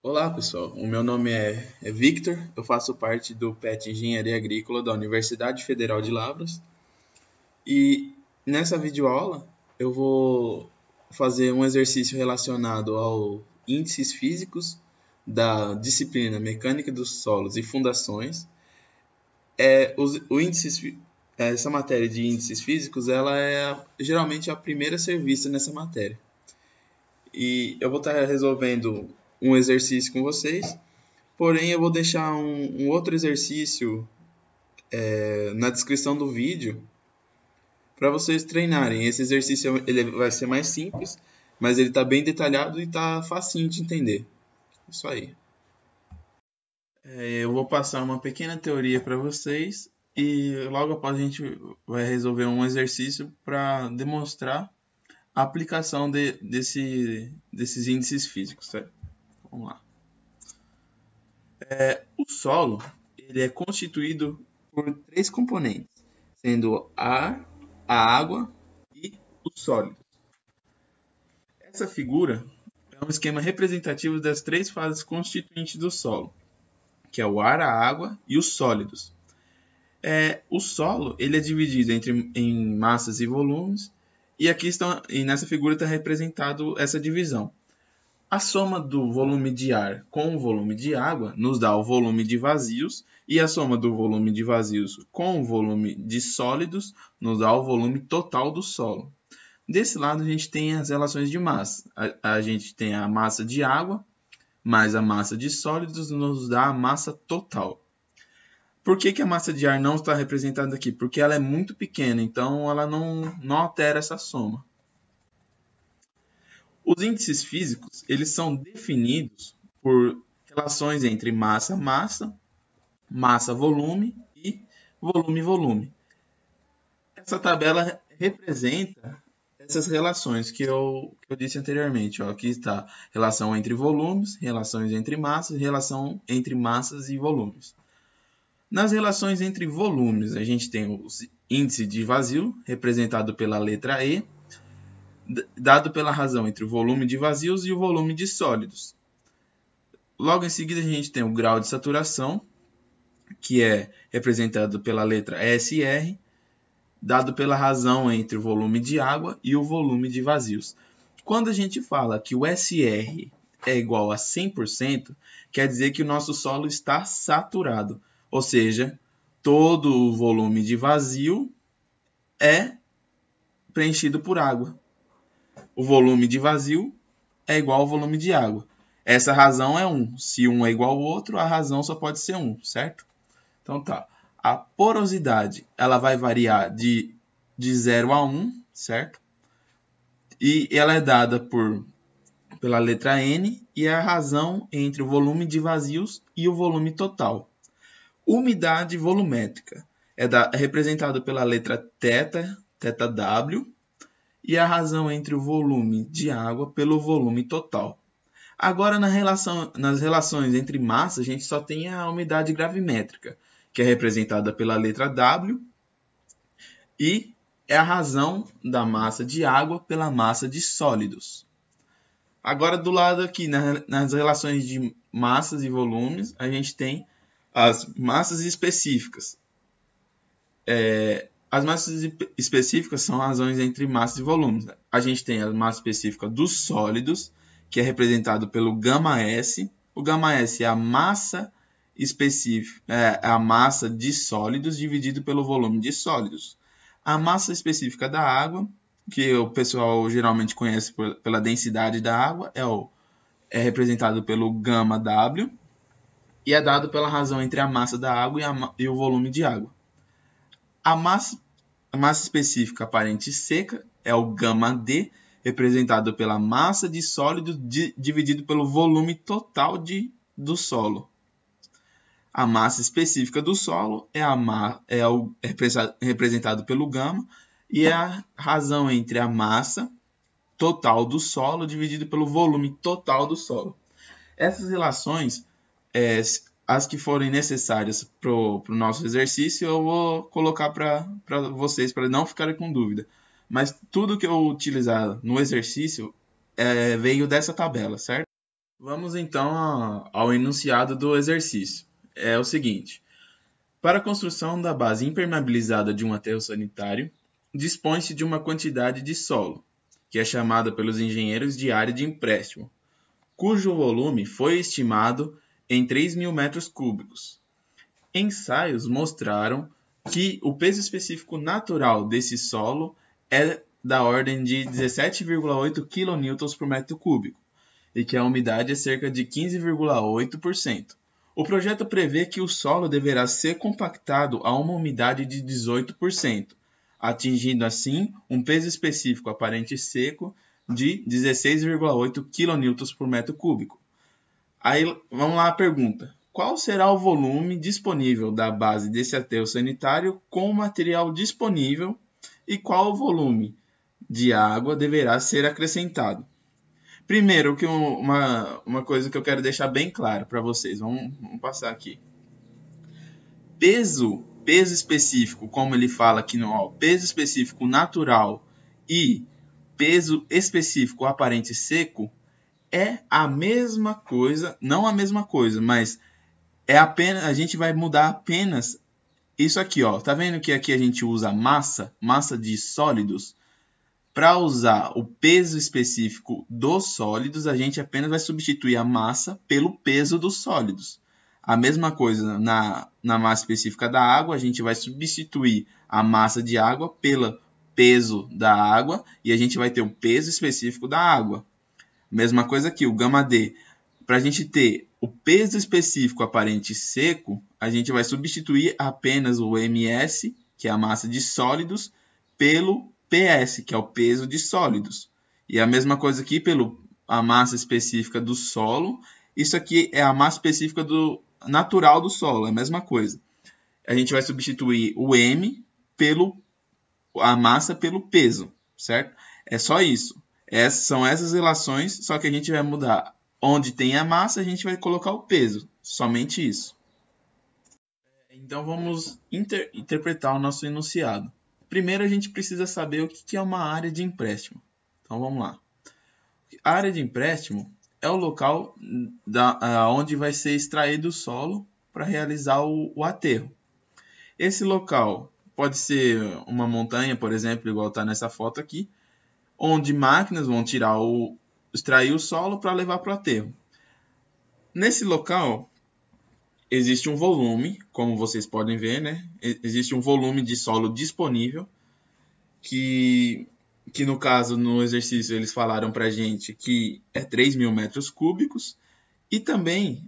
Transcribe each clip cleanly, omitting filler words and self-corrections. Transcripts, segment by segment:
Olá pessoal, o meu nome é Victor, eu faço parte do PET Engenharia Agrícola da Universidade Federal de Lavras e nessa videoaula eu vou fazer um exercício relacionado ao índices físicos da disciplina Mecânica dos Solos e Fundações. Essa matéria de índices físicos ela é geralmente a primeira a ser vista nessa matéria. E eu vou estar resolvendo um exercício com vocês. Porém, eu vou deixar um outro exercício na descrição do vídeo para vocês treinarem. Esse exercício ele vai ser mais simples, mas ele está bem detalhado e está facinho de entender. Isso aí. Eu vou passar uma pequena teoria para vocês e logo após a gente vai resolver um exercício para demonstrar a aplicação desses índices físicos. Certo? Vamos lá. O solo ele é constituído por três componentes, sendo o ar, a água e os sólidos. Essa figura é um esquema representativo das três fases constituintes do solo, que é o ar, a água e os sólidos. O solo ele é dividido em massas e volumes, e nessa figura está representado essa divisão. A soma do volume de ar com o volume de água nos dá o volume de vazios, e a soma do volume de vazios com o volume de sólidos nos dá o volume total do solo. Desse lado, a gente tem as relações de massa. A gente tem a massa de água mais a massa de sólidos nos dá a massa total. Por que a massa de ar não está representada aqui? Porque ela é muito pequena, então ela não altera essa soma. Os índices físicos eles são definidos por relações entre massa-massa, massa-volume e volume-volume. Essa tabela representa essas relações que eu disse anteriormente. Ó. Aqui está relação entre volumes, relações entre massas, relação entre massas e volumes. Nas relações entre volumes, a gente tem o índice de vazio, representado pela letra E, dado pela razão entre o volume de vazios e o volume de sólidos. Logo em seguida, a gente tem o grau de saturação, que é representado pela letra SR, dado pela razão entre o volume de água e o volume de vazios. Quando a gente fala que o SR é igual a 100%, quer dizer que o nosso solo está saturado, ou seja, todo o volume de vazio é preenchido por água. O volume de vazio é igual ao volume de água. Essa razão é 1. Se um é igual ao outro, a razão só pode ser 1, certo? Então tá. A porosidade ela vai variar de 0 a 1, certo? E ela é dada pela letra N e a razão entre o volume de vazios e o volume total. Umidade volumétrica é representada pela letra θ W, e a razão entre o volume de água pelo volume total. Agora, nas relações entre massas, a gente só tem a umidade gravimétrica, que é representada pela letra W, e é a razão da massa de água pela massa de sólidos. Agora, do lado aqui, nas relações de massas e volumes, a gente tem as massas específicas. As massas específicas são razões entre massas e volumes. A gente tem a massa específica dos sólidos, que é representado pelo γS. O γS é a massa específica, é a massa de sólidos dividido pelo volume de sólidos. A massa específica da água, que o pessoal geralmente conhece pela densidade da água, é representado pelo γW e é dado pela razão entre a massa da água e o volume de água. A massa específica aparente seca é o γD, representado pela massa de sólido dividido pelo volume total do solo. A massa específica do solo é representado pelo γ e é a razão entre a massa total do solo dividido pelo volume total do solo. Essas relações, as que forem necessárias para o nosso exercício, eu vou colocar para vocês, para não ficarem com dúvida. Mas tudo que eu utilizar no exercício veio dessa tabela, certo? Vamos então ao enunciado do exercício. É o seguinte: para a construção da base impermeabilizada de um aterro sanitário, dispõe-se de uma quantidade de solo, que é chamada pelos engenheiros de área de empréstimo, cujo volume foi estimado em 3.000 metros cúbicos. Ensaios mostraram que o peso específico natural desse solo é da ordem de 17,8 kN por metro cúbico e que a umidade é cerca de 15,8%. O projeto prevê que o solo deverá ser compactado a uma umidade de 18%, atingindo assim um peso específico aparente seco de 16,8 kN por metro cúbico. Aí vamos lá a pergunta: qual será o volume disponível da base desse aterro sanitário com o material disponível e qual o volume de água deverá ser acrescentado? Primeiro, uma coisa que eu quero deixar bem claro para vocês, vamos passar aqui. Peso específico, como ele fala aqui no peso específico natural e peso específico aparente seco é a mesma coisa, não a mesma coisa, mas é apenas a gente vai mudar apenas isso aqui, ó. Tá vendo que aqui a gente usa massa de sólidos? Para usar o peso específico dos sólidos, a gente apenas vai substituir a massa pelo peso dos sólidos. A mesma coisa na massa específica da água, a gente vai substituir a massa de água pelo peso da água e a gente vai ter o peso específico da água. Mesma coisa aqui, o gama D. Para a gente ter o peso específico aparente seco, a gente vai substituir apenas o ms, que é a massa de sólidos, pelo PS, que é o peso de sólidos. E a mesma coisa aqui pelo a massa específica do solo. Isso aqui é a massa específica natural do solo, é a mesma coisa. A gente vai substituir o M a massa pelo peso, certo? É só isso. São essas relações, só que a gente vai mudar. Onde tem a massa, a gente vai colocar o peso. Somente isso. Então vamos interpretar o nosso enunciado. Primeiro a gente precisa saber o que é uma área de empréstimo. Então vamos lá. A área de empréstimo é o local onde vai ser extraído o solo para realizar o aterro. Esse local pode ser uma montanha, por exemplo, igual está nessa foto aqui, onde máquinas vão extrair o solo para levar para o aterro. Nesse local existe um volume, como vocês podem ver, né? Existe um volume de solo disponível, que no caso, no exercício, eles falaram para a gente que é 3.000 metros cúbicos, e também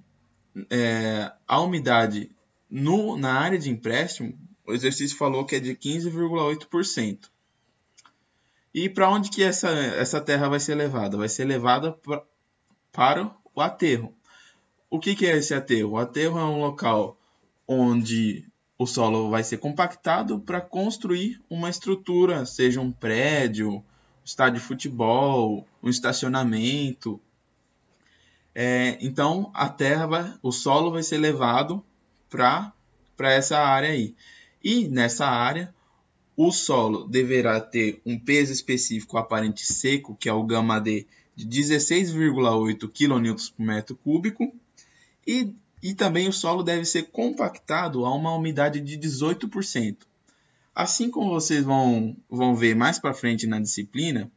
a umidade na área de empréstimo, o exercício falou que é de 15,8%. E para onde que essa terra vai ser levada? Vai ser levada para o aterro. O que é esse aterro? O aterro é um local onde o solo vai ser compactado para construir uma estrutura, seja um prédio, um estádio de futebol, um estacionamento. Então o solo vai ser levado para essa área aí. E nessa área o solo deverá ter um peso específico aparente seco, que é o gama D, de 16,8 kN por metro cúbico, e também o solo deve ser compactado a uma umidade de 18%. Assim como vocês vão ver mais para frente na disciplina,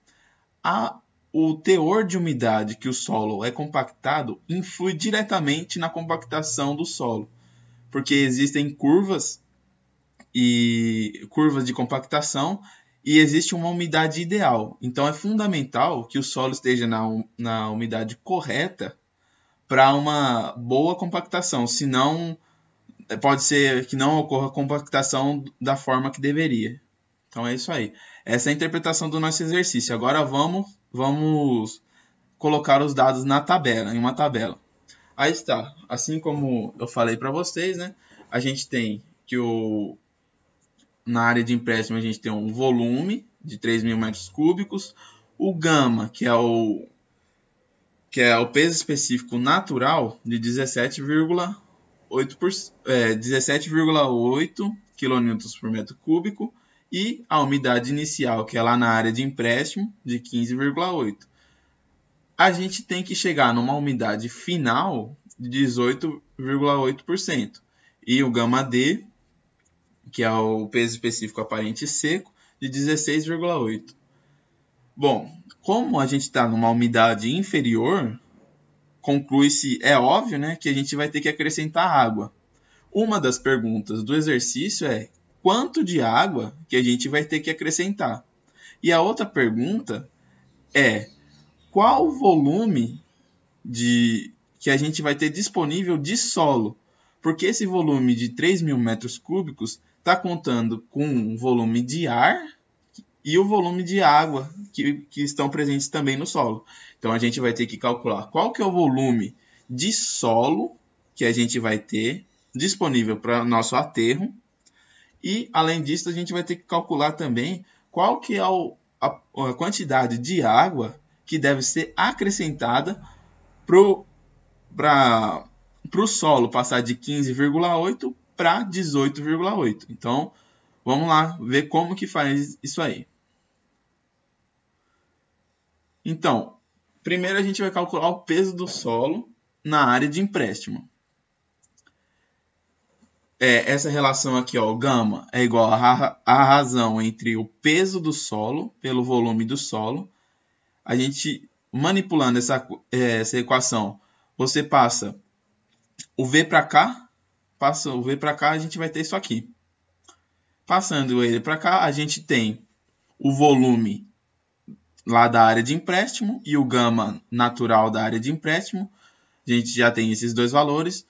o teor de umidade que o solo é compactado influi diretamente na compactação do solo, porque existem curvas de compactação e existe uma umidade ideal. Então é fundamental que o solo esteja na umidade correta para uma boa compactação, senão pode ser que não ocorra compactação da forma que deveria. Então é isso aí. Essa é a interpretação do nosso exercício. Agora vamos colocar os dados em uma tabela. Aí está. Assim como eu falei para vocês, né? A gente tem que na área de empréstimo a gente tem um volume de 3.000 metros cúbicos, o gama, que é o peso específico natural, de 17,8 kN por metro cúbico, e a umidade inicial, que é lá na área de empréstimo, de 15,8. a gente tem que chegar numa umidade final de 18,8%. E o gama D, que é o peso específico aparente seco, de 16,8%. Bom, como a gente está numa umidade inferior, conclui-se, é óbvio, né, que a gente vai ter que acrescentar água. Uma das perguntas do exercício é quanto de água que a gente vai ter que acrescentar? E a outra pergunta é qual o volume que a gente vai ter disponível de solo? Porque esse volume de 3.000 metros cúbicos está contando com o volume de ar e o volume de água que estão presentes também no solo. Então a gente vai ter que calcular qual que é o volume de solo que a gente vai ter disponível para o nosso aterro. E, além disso, a gente vai ter que calcular também qual que é a quantidade de água que deve ser acrescentada para o solo passar de 15,8 para 18,8. Então, vamos lá ver como que faz isso aí. Então, primeiro a gente vai calcular o peso do solo na área de empréstimo. Essa relação aqui, ó, gama é igual a razão entre o peso do solo pelo volume do solo. A gente, manipulando essa equação, você passa o V para cá, a gente vai ter isso aqui. Passando ele para cá, a gente tem o volume lá da área de empréstimo e o gama natural da área de empréstimo. A gente já tem esses dois valores.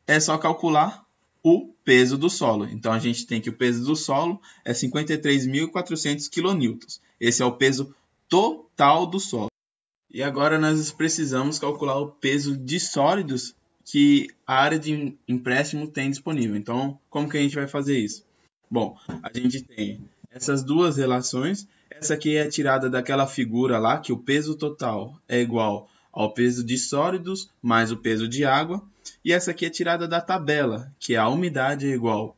É só calcular o peso do solo. Então, a gente tem que o peso do solo é 53.400 kN. Esse é o peso total do solo. E agora nós precisamos calcular o peso de sólidos que a área de empréstimo tem disponível. Então, como que a gente vai fazer isso? Bom, a gente tem essas duas relações. Essa aqui é tirada daquela figura lá, que o peso total é igual ao peso de sólidos mais o peso de água. E essa aqui é tirada da tabela, que a umidade é igual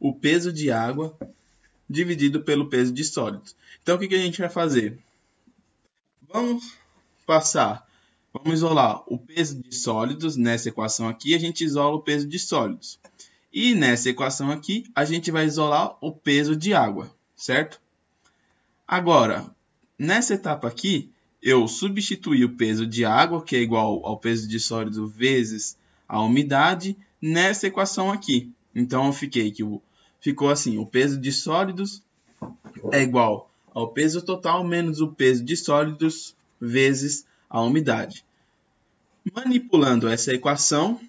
ao peso de água dividido pelo peso de sólidos. Então, o que a gente vai fazer? Vamos isolar o peso de sólidos nessa equação aqui, a gente isola o peso de sólidos. E nessa equação aqui, a gente vai isolar o peso de água, certo? Agora, nessa etapa aqui, eu substituí o peso de água, que é igual ao peso de sólido vezes a umidade, nessa equação aqui. Então, ficou assim, o peso de sólidos é igual ao peso total menos o peso de sólidos vezes a umidade. Manipulando essa equação,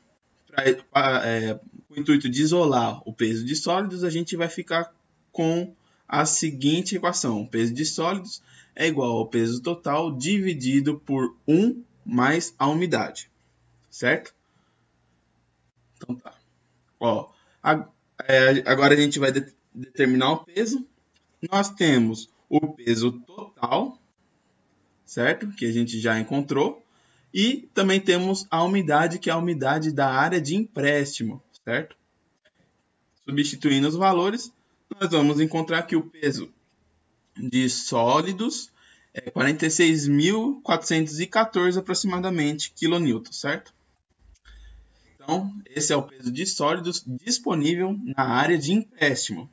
com o intuito de isolar o peso de sólidos, a gente vai ficar com a seguinte equação. O peso de sólidos é igual ao peso total dividido por 1 mais a umidade. Certo? Então tá. Ó, agora a gente vai determinar o peso. Nós temos o peso total, certo? Que a gente já encontrou. E também temos a umidade, que é a umidade da área de empréstimo, certo? Substituindo os valores, nós vamos encontrar que o peso de sólidos é 46.414 aproximadamente quilonewtons, certo? Então, esse é o peso de sólidos disponível na área de empréstimo.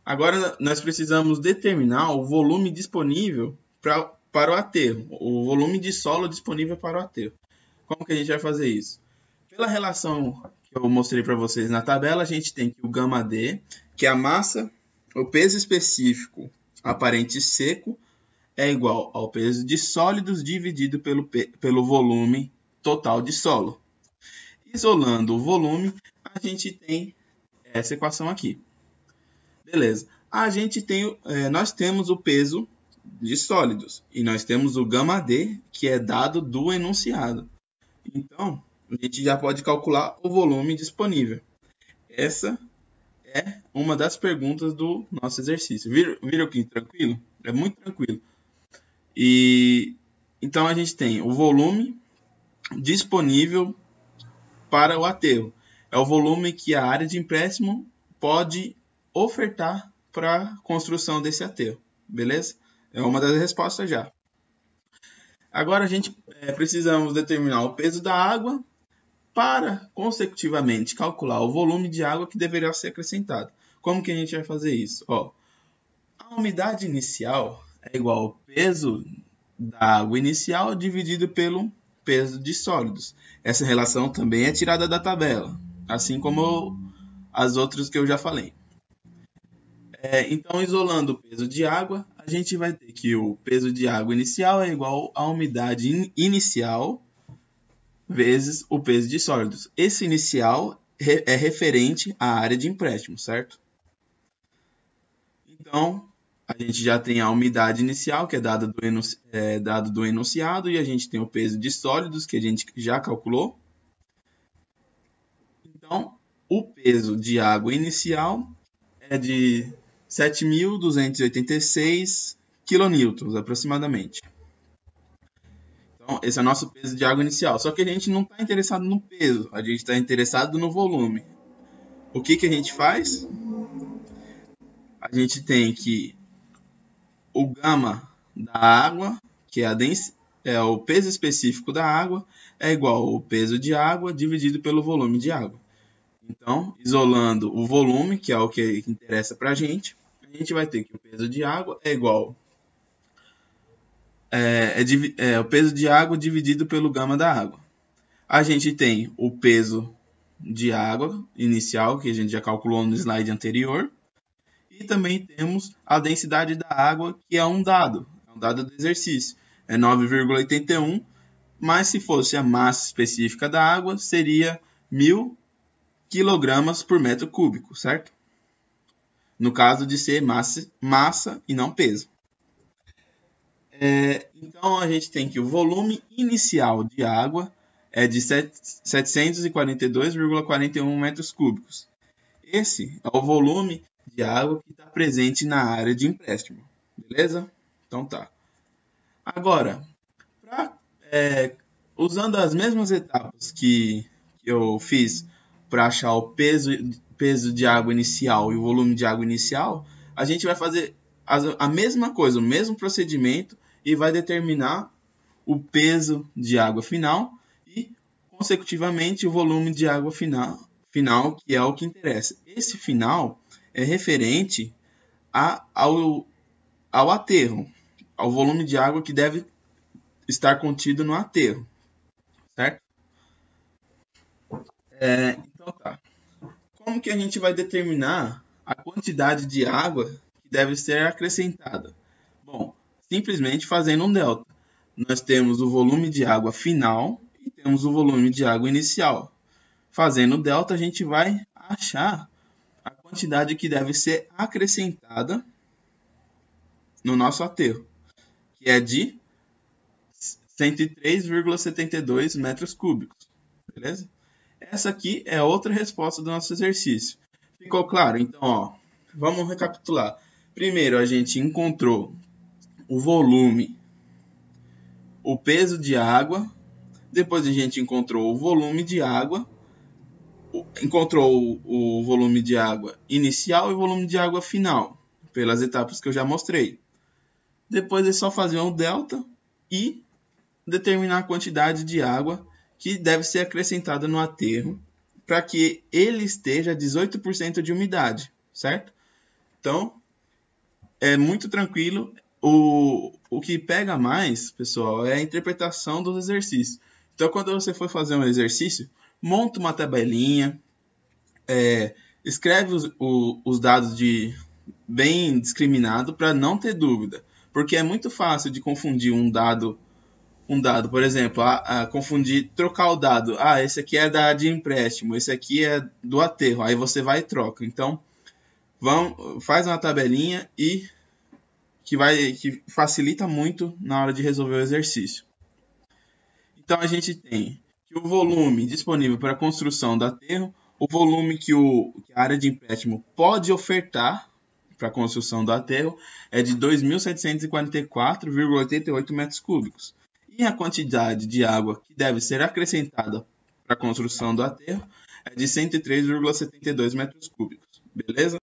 Agora, nós precisamos determinar o volume disponível para o aterro, o volume de solo disponível para o aterro. Como que a gente vai fazer isso? Pela relação que eu mostrei para vocês na tabela, a gente tem que o gama D, que é a massa, o peso específico aparente seco, é igual ao peso de sólidos dividido pelo volume total de solo. Isolando o volume, a gente tem essa equação aqui. Beleza. Nós temos o peso de sólidos e nós temos o gama D, que é dado do enunciado. Então, a gente já pode calcular o volume disponível. Essa é uma das perguntas do nosso exercício. Viram que tranquilo? É muito tranquilo. Então, a gente tem o volume disponível para o aterro. É o volume que a área de empréstimo pode ofertar para a construção desse aterro. Beleza? É uma das respostas já. Agora a gente precisamos determinar o peso da água para, consecutivamente, calcular o volume de água que deverá ser acrescentado. Como que a gente vai fazer isso? Ó, a umidade inicial é igual ao peso da água inicial dividido pelo peso de sólidos. Essa relação também é tirada da tabela, assim como as outras que eu já falei. Então, isolando o peso de água, a gente vai ter que o peso de água inicial é igual à umidade inicial vezes o peso de sólidos. Esse inicial é referente à área de empréstimo, certo? Então, a gente já tem a umidade inicial, que é dado do enunciado, e a gente tem o peso de sólidos, que a gente já calculou. Então, o peso de água inicial é de 7.286 kN, aproximadamente. Então, esse é o nosso peso de água inicial. Só que a gente não está interessado no peso, a gente está interessado no volume. O que a gente faz? A gente tem que o gama da água, que é o peso específico da água, é igual ao peso de água dividido pelo volume de água. Então, isolando o volume, que é o que interessa para a gente vai ter que o peso de água é igual o peso de água dividido pelo gama da água. A gente tem o peso de água inicial, que a gente já calculou no slide anterior, e também temos a densidade da água, que é um dado do exercício, é 9,81, mas se fosse a massa específica da água, seria 1.000 kg por metro cúbico, certo? No caso de ser massa e não peso. Então, a gente tem que o volume inicial de água é de 742,41 metros cúbicos. Esse é o volume de água que está presente na área de empréstimo. Beleza? Então tá. Agora, usando as mesmas etapas que eu fiz para achar o peso de água inicial e o volume de água inicial, a gente vai fazer a mesma coisa, o mesmo procedimento, e vai determinar o peso de água final e, consecutivamente, o volume de água final, que é o que interessa. Esse final é referente ao aterro, ao volume de água que deve estar contido no aterro, certo? Então tá. Como que a gente vai determinar a quantidade de água que deve ser acrescentada? Bom, simplesmente fazendo um delta. Nós temos o volume de água final e temos o volume de água inicial. Fazendo o delta, a gente vai achar a quantidade que deve ser acrescentada no nosso aterro, que é de 103,72 metros cúbicos. Beleza? Essa aqui é outra resposta do nosso exercício. Ficou claro? Então, ó, vamos recapitular. Primeiro, a gente encontrou o volume, o peso de água. Depois a gente encontrou o volume de água. Encontrou o volume de água inicial e o volume de água final, pelas etapas que eu já mostrei. Depois é só fazer um delta e determinar a quantidade de água que deve ser acrescentada no aterro para que ele esteja a 18% de umidade, certo? Então, é muito tranquilo. O que pega mais, pessoal, é a interpretação dos exercícios. Então, quando você for fazer um exercício, monta uma tabelinha, escreve os dados bem discriminado para não ter dúvida, porque é muito fácil de confundir um dado, por exemplo, confundir, trocar o dado. Esse aqui é de empréstimo, esse aqui é do aterro. Aí você vai e troca. Então, faz uma tabelinha que facilita muito na hora de resolver o exercício. Então, a gente tem que o volume disponível para a construção do aterro, o volume que a área de empréstimo pode ofertar para a construção do aterro é de 2.744,88 metros cúbicos. E a quantidade de água que deve ser acrescentada para a construção do aterro é de 103,72 metros cúbicos. Beleza?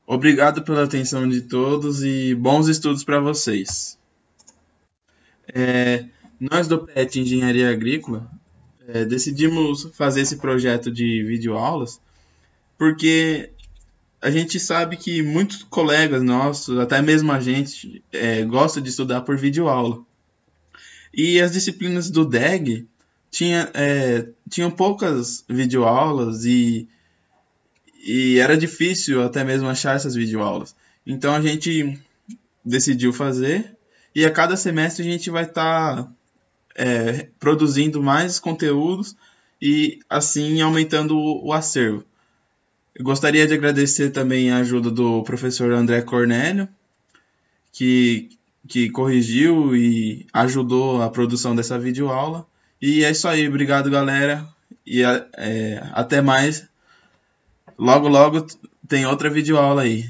Obrigado pela atenção de todos e bons estudos para vocês. Nós do PET Engenharia Agrícola decidimos fazer esse projeto de videoaulas porque a gente sabe que muitos colegas nossos, até mesmo a gente, gosta de estudar por videoaula. E as disciplinas do DEG tinham poucas videoaulas e era difícil até mesmo achar essas videoaulas. Então a gente decidiu fazer e a cada semestre a gente vai estar produzindo mais conteúdos e assim aumentando o acervo. Eu gostaria de agradecer também a ajuda do professor André Cornélio, que, que corrigiu e ajudou a produção dessa videoaula. E é isso aí, obrigado galera, e até mais. Logo, logo tem outra videoaula aí.